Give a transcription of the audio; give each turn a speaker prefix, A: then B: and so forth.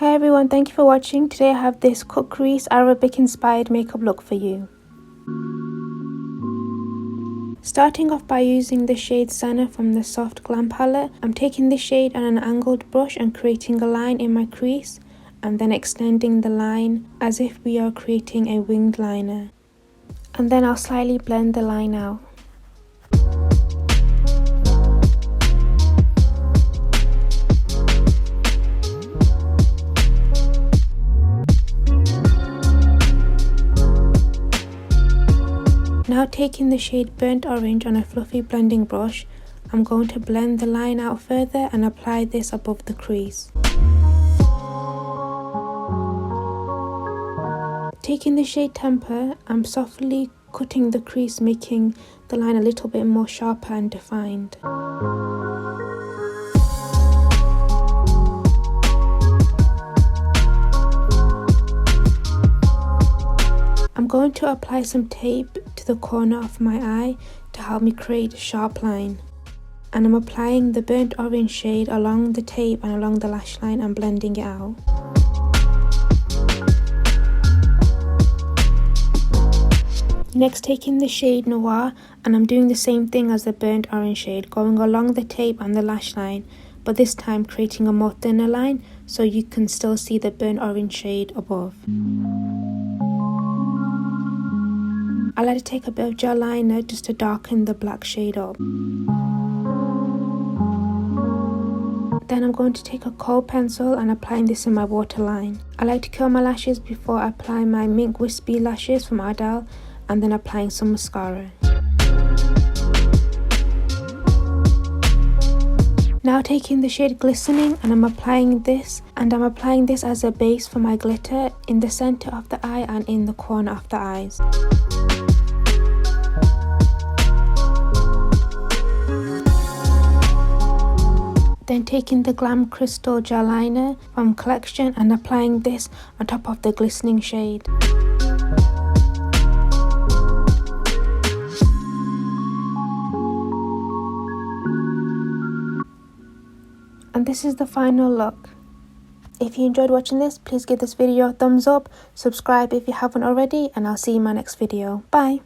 A: Hi everyone, thank you for watching. Today I have this Crease Arabic inspired makeup look for you. Starting off by using the shade Sana from the Soft Glam palette, I'm taking this shade on an angled brush and creating a line in my crease and then extending the line as if we are creating a winged liner. And then I'll slightly blend the line out. Now taking the shade Burnt Orange on a fluffy blending brush, I'm going to blend the line out further and apply this above the crease. Taking the shade Temper, I'm softly cutting the crease, making the line a little bit more sharper and defined. I'm going to apply some tape to the corner of my eye to help me create a sharp line. And I'm applying the Burnt Orange shade along the tape and along the lash line and blending it out. Next, taking the shade Noir, and I'm doing the same thing as the Burnt Orange shade, going along the tape and the lash line, but this time creating a more thinner line so you can still see the Burnt Orange shade above. I like to take a bit of gel liner just to darken the black shade up. Then I'm going to take a kohl pencil and applying this in my waterline. I like to curl my lashes before I apply my Mink Wispy lashes from Ardell and then applying some mascara. Now taking the shade Glistening and I'm applying this as a base for my glitter in the center of the eye and in the corner of the eyes. Then taking the Glam Crystal Gel Liner from Collection and applying this on top of the glistening shade. And this is the final look. If you enjoyed watching this, please give this video a thumbs up, subscribe if you haven't already, and I'll see you in my next video. Bye!